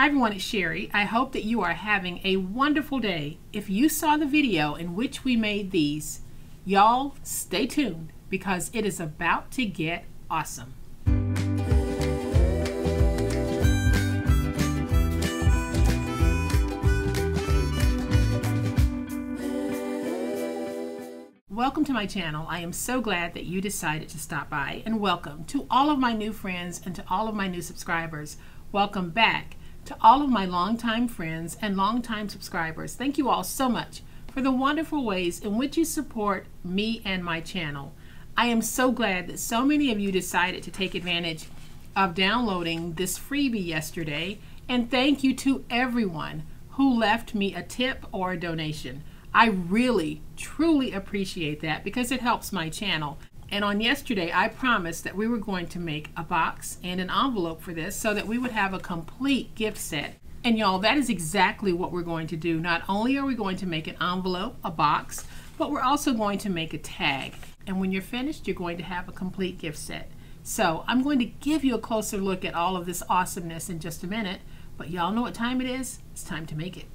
Hi everyone, it's Sherry. I hope that you are having a wonderful day. If you saw the video in which we made these, y'all stay tuned because it is about to get awesome. Welcome to my channel. I am so glad that you decided to stop by, and welcome to all of my new friends and to all of my new subscribers. Welcome back to all of my longtime friends and longtime subscribers. Thank you all so much for the wonderful ways in which you support me and my channel. I am so glad that so many of you decided to take advantage of downloading this freebie yesterday, and thank you to everyone who left me a tip or a donation. I really, truly appreciate that because it helps my channel. And on yesterday, I promised that we were going to make a box and an envelope for this so that we would have a complete gift set. And y'all, that is exactly what we're going to do. Not only are we going to make an envelope, a box, but we're also going to make a tag. And when you're finished, you're going to have a complete gift set. So I'm going to give you a closer look at all of this awesomeness in just a minute, but y'all know what time it is? It's time to make it.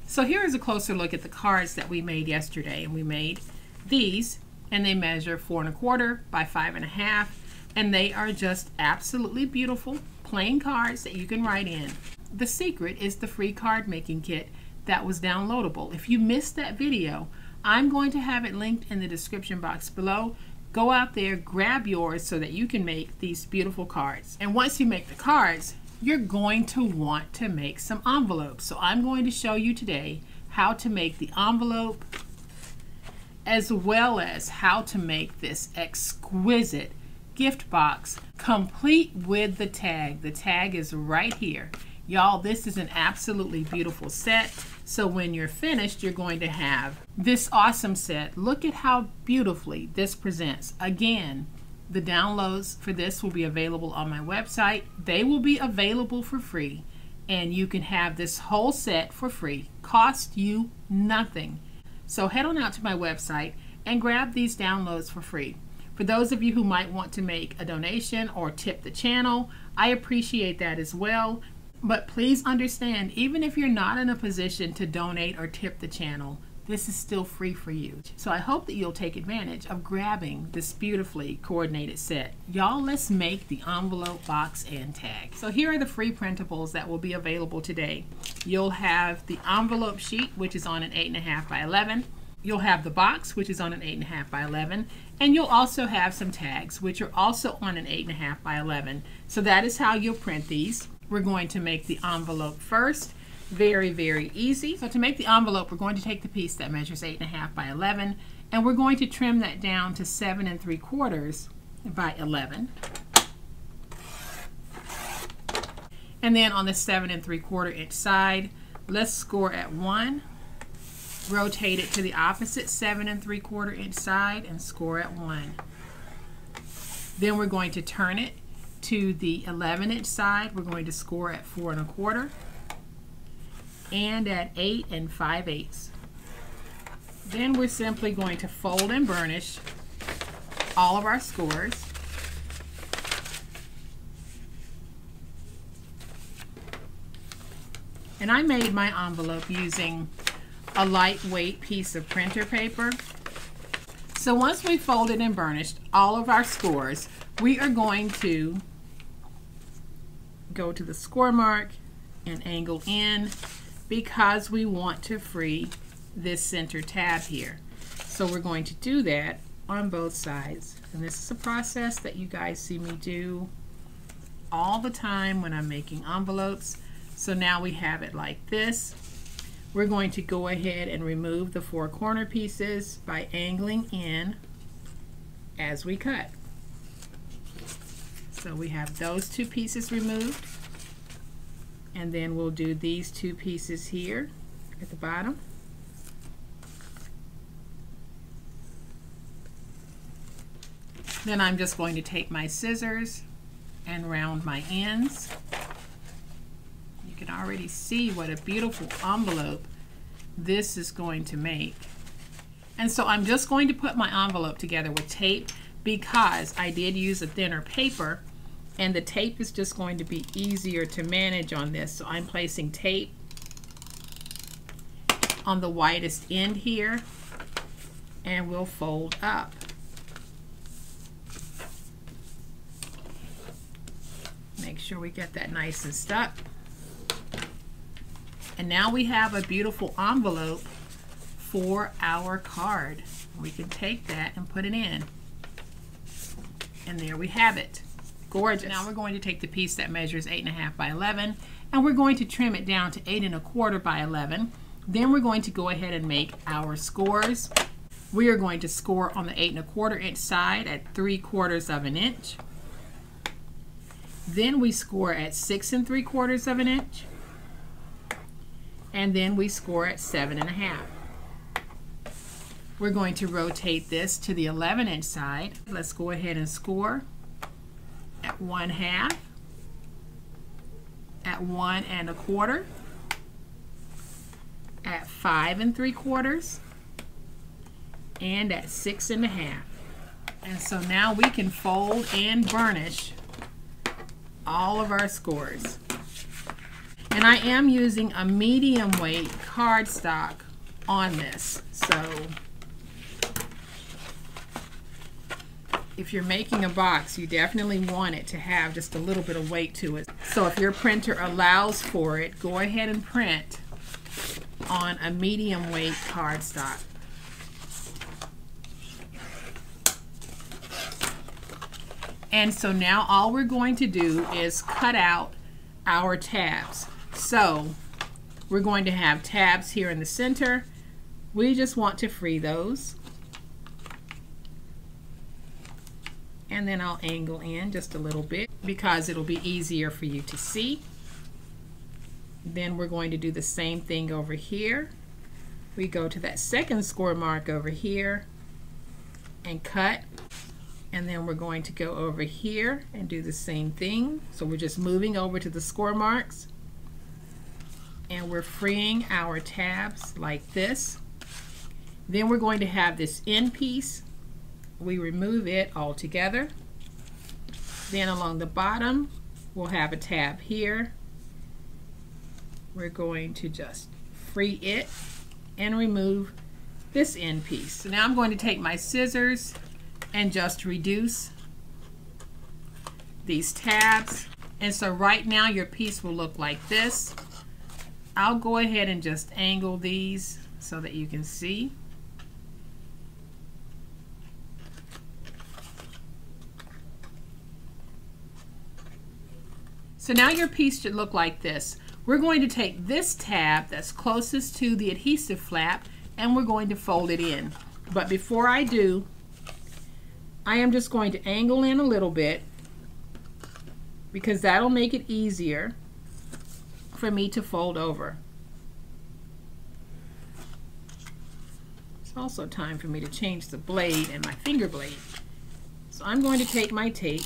So here is a closer look at the cards that we made yesterday. And we made these, and they measure 4 1/4 by 5 1/2, and they are just absolutely beautiful, plain cards that you can write in. The secret is the free card making kit that was downloadable. If you missed that video, I'm going to have it linked in the description box below. Go out there, grab yours so that you can make these beautiful cards. And once you make the cards, you're going to want to make some envelopes. So I'm going to show you today how to make the envelope, as well as how to make this exquisite gift box complete with the tag. The tag is right here. Y'all, this is an absolutely beautiful set. So when you're finished, you're going to have this awesome set. Look at how beautifully this presents. Again, the downloads for this will be available on my website. They will be available for free, and you can have this whole set for free. Cost you nothing. So head on out to my website and grab these downloads for free. For those of you who might want to make a donation or tip the channel, I appreciate that as well. But please understand, even if you're not in a position to donate or tip the channel, this is still free for you. So I hope that you'll take advantage of grabbing this beautifully coordinated set. Y'all, let's make the envelope, box, and tag. So here are the free printables that will be available today. You'll have the envelope sheet, which is on an 8 1/2 by 11. You'll have the box, which is on an 8 1/2 by 11. And you'll also have some tags, which are also on an 8 1/2 by 11. So that is how you'll print these. We're going to make the envelope first. Very, very easy. So to make the envelope, we're going to take the piece that measures 8 1/2 by 11, and we're going to trim that down to 7 3/4 by 11. And then on the 7 3/4 inch side, let's score at 1, rotate it to the opposite 7 3/4 inch side and score at 1. Then we're going to turn it to the 11 inch side. We're going to score at 4 1/4. And at 8 5/8. Then we're simply going to fold and burnish all of our scores. And I made my envelope using a lightweight piece of printer paper. So once we folded and burnished all of our scores, we are going to go to the score mark and angle in, because we want to free this center tab here. So we're going to do that on both sides. And this is a process that you guys see me do all the time when I'm making envelopes. So now we have it like this. We're going to go ahead and remove the 4 corner pieces by angling in as we cut. So we have those 2 pieces removed. And then we'll do these 2 pieces here at the bottom. Then I'm just going to take my scissors and round my ends. You can already see what a beautiful envelope this is going to make. And so I'm just going to put my envelope together with tape because I did use a thinner paper And the tape is just going to be easier to manage on this. So I'm placing tape on the widest end here, and we'll fold up. Make sure we get that nice and stuck. And now we have a beautiful envelope for our card. We can take that and put it in. And there we have it. Gorgeous. Now we're going to take the piece that measures 8.5 by 11, and we're going to trim it down to 8.25 by 11. Then we're going to go ahead and make our scores. We are going to score on the 8.25 inch side at 3/4 of an inch. Then we score at 6 3/4 of an inch. And then we score at 7.5. We're going to rotate this to the 11 inch side. Let's go ahead and score at 1/2, at 1 1/4, at 5 3/4, and at 6 1/2. And so now we can fold and burnish all of our scores. And I am using a medium weight cardstock on this. So if you're making a box, you definitely want it to have just a little bit of weight to it. So if your printer allows for it, go ahead and print on a medium weight cardstock. And so now all we're going to do is cut out our tabs. So we're going to have tabs here in the center. We just want to free those. And then I'll angle in just a little bit because it'll be easier for you to see. Then we're going to do the same thing over here. We go to that second score mark over here and cut. And then we're going to go over here and do the same thing. So we're just moving over to the score marks. And we're freeing our tabs like this. Then we're going to have this end piece. We remove it all together. Then along the bottom, we'll have a tab here. We're going to just free it and remove this end piece. So now I'm going to take my scissors and just reduce these tabs. And so right now your piece will look like this. I'll go ahead and just angle these so that you can see. So now your piece should look like this. We're going to take this tab that's closest to the adhesive flap and we're going to fold it in. But before I do, I am just going to angle in a little bit because that'll make it easier for me to fold over. It's also time for me to change the blade and my finger blade. So I'm going to take my tape,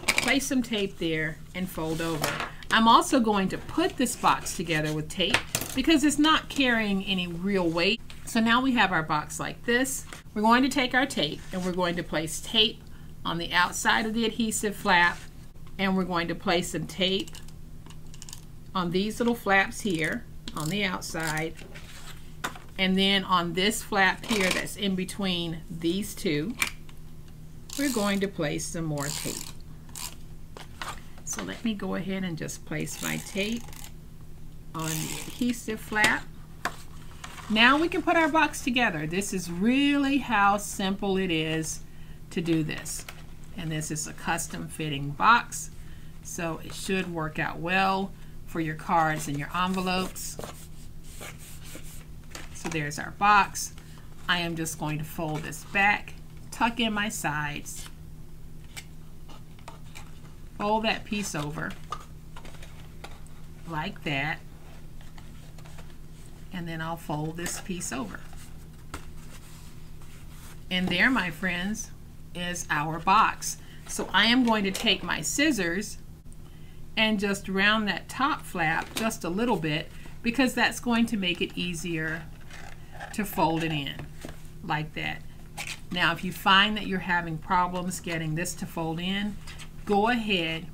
place some tape there, and fold over. I'm also going to put this box together with tape because it's not carrying any real weight. So now we have our box like this. We're going to take our tape and we're going to place tape on the outside of the adhesive flap, and we're going to place some tape on these little flaps here on the outside, and then on this flap here that's in between these two, we're going to place some more tape. So let me go ahead and just place my tape on the adhesive flap. Now we can put our box together. This is really how simple it is to do this. And this is a custom fitting box, so it should work out well for your cards and your envelopes. So there's our box. I am just going to fold this back, tuck in my sides, fold that piece over like that, and then I'll fold this piece over. And there, my friends, is our box. So I am going to take my scissors and just round that top flap just a little bit because that's going to make it easier to fold it in like that. Now, if you find that you're having problems getting this to fold in, go ahead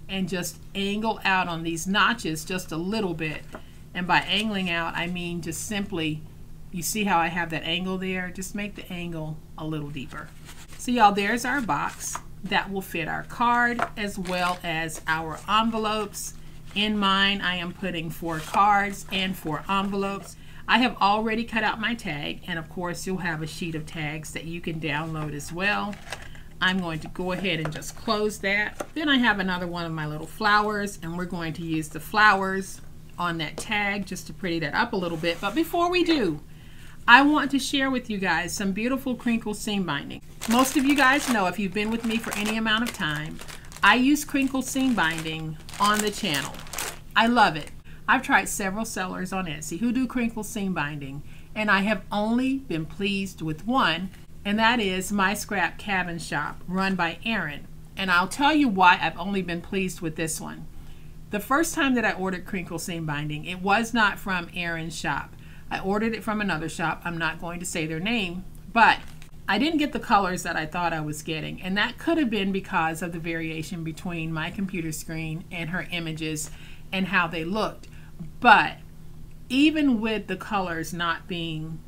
and just angle out on these notches just a little bit. And by angling out, I mean just simply, you see how I have that angle there? Just make the angle a little deeper. So y'all, there's our box that will fit our card as well as our envelopes. In mine, I am putting 4 cards and 4 envelopes. I have already cut out my tag, and of course you'll have a sheet of tags that you can download as well. I'm going to go ahead and just close that. Then I have another one of my little flowers, and we're going to use the flowers on that tag just to pretty that up a little bit. But before we do, I want to share with you guys some beautiful crinkle seam binding. Most of you guys know, if you've been with me for any amount of time, I use crinkle seam binding on the channel. I love it. I've tried several sellers on Etsy who do crinkle seam binding, and I have only been pleased with one, and that is My Scrap Cabin Shop, run by Erin. And I'll tell you why I've only been pleased with this one. The first time that I ordered crinkle seam binding, it was not from Erin's shop. I ordered it from another shop. I'm not going to say their name, but I didn't get the colors that I thought I was getting, and that could have been because of the variation between my computer screen and her images and how they looked. But even with the colors not being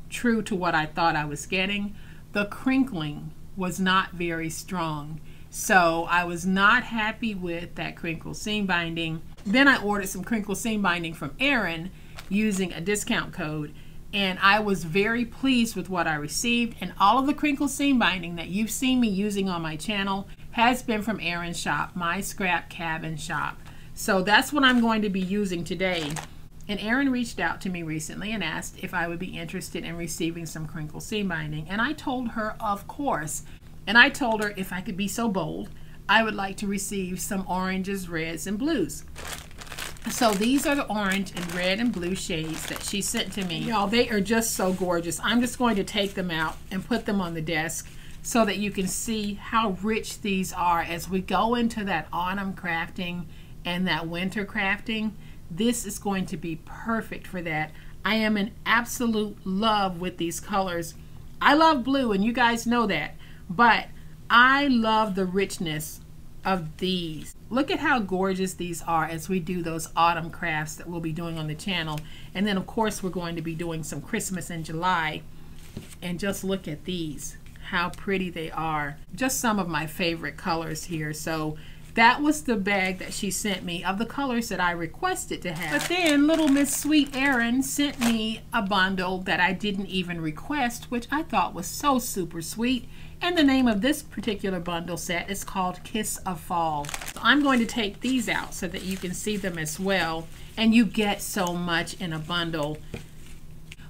true to what I thought I was getting, the crinkling was not very strong. So I was not happy with that crinkle seam binding. Then I ordered some crinkle seam binding from Erin using a discount code, and I was very pleased with what I received. And all of the crinkle seam binding that you've seen me using on my channel has been from Erin's shop, My Scrap Cabin Shop. So that's what I'm going to be using today. And Erin reached out to me recently and asked if I would be interested in receiving some crinkle seam binding, and I told her of course. And I told her if I could be so bold, I would like to receive some oranges, reds, and blues. So these are the orange and red and blue shades that she sent to me. Y'all, they are just so gorgeous. I'm just going to take them out and put them on the desk so that you can see how rich these are as we go into that autumn crafting and that winter crafting. This is going to be perfect for that. I am in absolute love with these colors. I love blue, and you guys know that, but I love the richness of these. Look at how gorgeous these are as we do those autumn crafts that we'll be doing on the channel. And then of course we're going to be doing some Christmas in July. And just look at these, how pretty they are. Just some of my favorite colors here. So that was the bag that she sent me of the colors that I requested to have. But then little Miss Sweet Erin sent me a bundle that I didn't even request, which I thought was so super sweet. And the name of this particular bundle set is called Kiss of Fall. So I'm going to take these out so that you can see them as well. And you get so much in a bundle.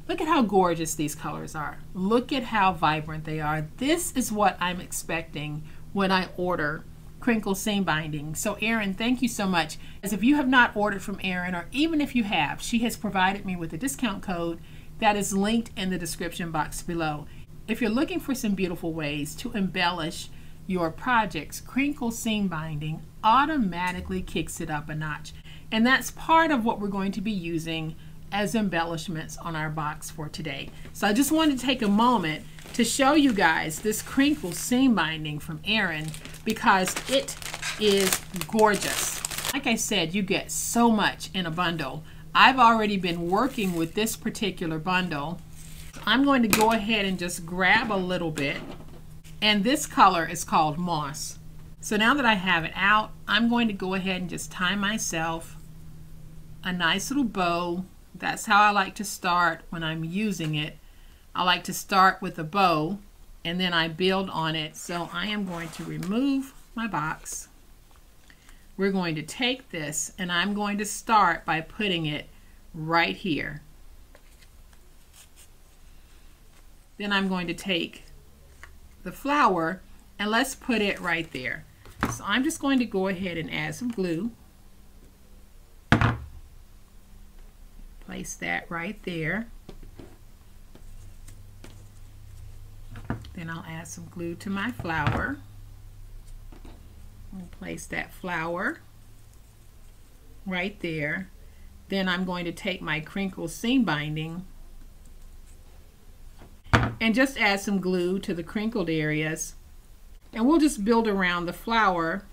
Look at how gorgeous these colors are. Look at how vibrant they are. This is what I'm expecting when I order crinkle seam binding. So Erin, thank you so much. As if you have not ordered from Erin, or even if you have, she has provided me with a discount code that is linked in the description box below. If you're looking for some beautiful ways to embellish your projects, crinkle seam binding automatically kicks it up a notch. And that's part of what we're going to be using as embellishments on our box for today. So I just wanted to take a moment to show you guys this crinkle seam binding from Erin because it is gorgeous. Like I said, you get so much in a bundle. I've already been working with this particular bundle. I'm going to go ahead and just grab a little bit, and this color is called Moss. So now that I have it out, I'm going to go ahead and just tie myself a nice little bow. That's how I like to start when I'm using it. I like to start with a bow and then I build on it. So I am going to remove my box. We're going to take this and I'm going to start by putting it right here. Then I'm going to take the flower and let's put it right there. So I'm just going to go ahead and add some glue. Place that right there. Then I'll add some glue to my flower. And place that flower right there. Then I'm going to take my crinkle seam binding and just add some glue to the crinkled areas. And we'll just build around the flower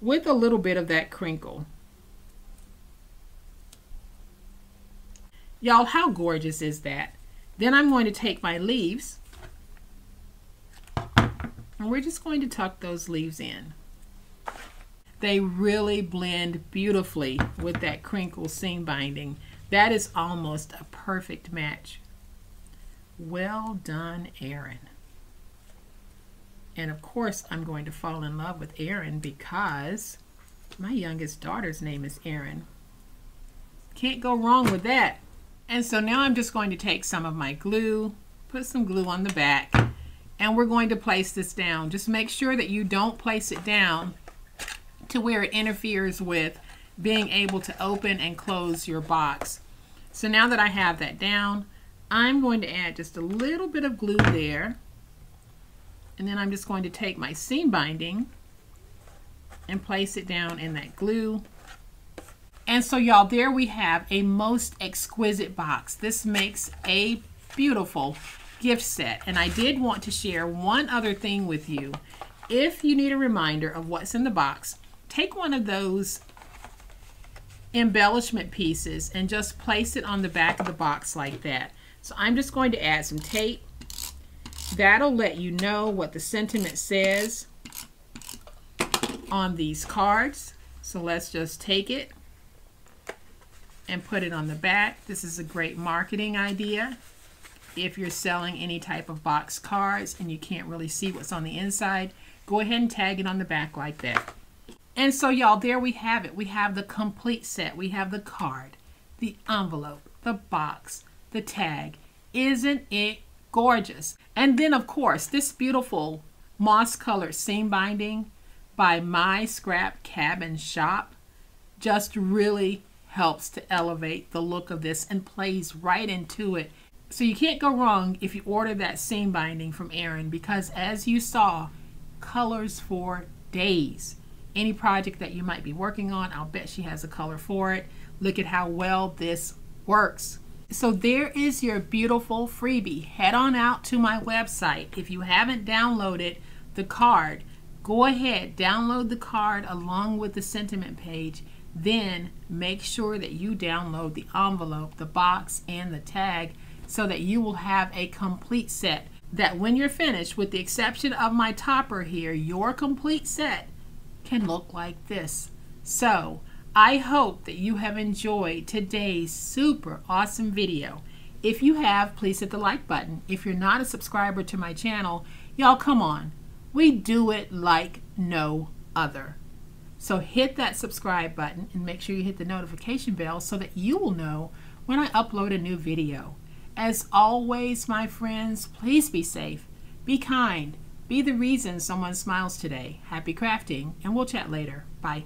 with a little bit of that crinkle. Y'all, how gorgeous is that? Then I'm going to take my leaves and we're just going to tuck those leaves in. They really blend beautifully with that crinkle seam binding. That is almost a perfect match. Well done, Erin. And of course, I'm going to fall in love with Erin because my youngest daughter's name is Erin. Can't go wrong with that. And so now I'm just going to take some of my glue, put some glue on the back, and we're going to place this down. Just make sure that you don't place it down to where it interferes with being able to open and close your box. So now that I have that down, I'm going to add just a little bit of glue there. And then I'm just going to take my seam binding and place it down in that glue. And so y'all, there we have a most exquisite box. This makes a beautiful gift set. And I did want to share one other thing with you. If you need a reminder of what's in the box, take one of those embellishment pieces and just place it on the back of the box like that. So I'm just going to add some tape. That'll let you know what the sentiment says on these cards. So let's just take it and put it on the back. This is a great marketing idea if you're selling any type of box cards and you can't really see what's on the inside. Go ahead and tag it on the back like that. And so y'all, there we have it. We have the complete set. We have the card, the envelope, the box, the tag. Isn't it gorgeous? And then of course, this beautiful moss colored seam binding by My Scrap Cabin Shop just really helps to elevate the look of this and plays right into it. So you can't go wrong if you order that seam binding from Erin, because as you saw, colors for days. Any project that you might be working on, I'll bet she has a color for it. Look at how well this works. So there is your beautiful freebie. Head on out to my website. If you haven't downloaded the card, go ahead, download the card along with the sentiment page. Then make sure that you download the envelope, the box, and the tag so that you will have a complete set. That when you're finished, with the exception of my topper here, your complete set can look like this. So I hope that you have enjoyed today's super awesome video. If you have, please hit the like button. If you're not a subscriber to my channel, y'all come on. We do it like no other. So hit that subscribe button and make sure you hit the notification bell so that you will know when I upload a new video. As always, my friends, please be safe, be kind, be the reason someone smiles today. Happy crafting, and we'll chat later. Bye.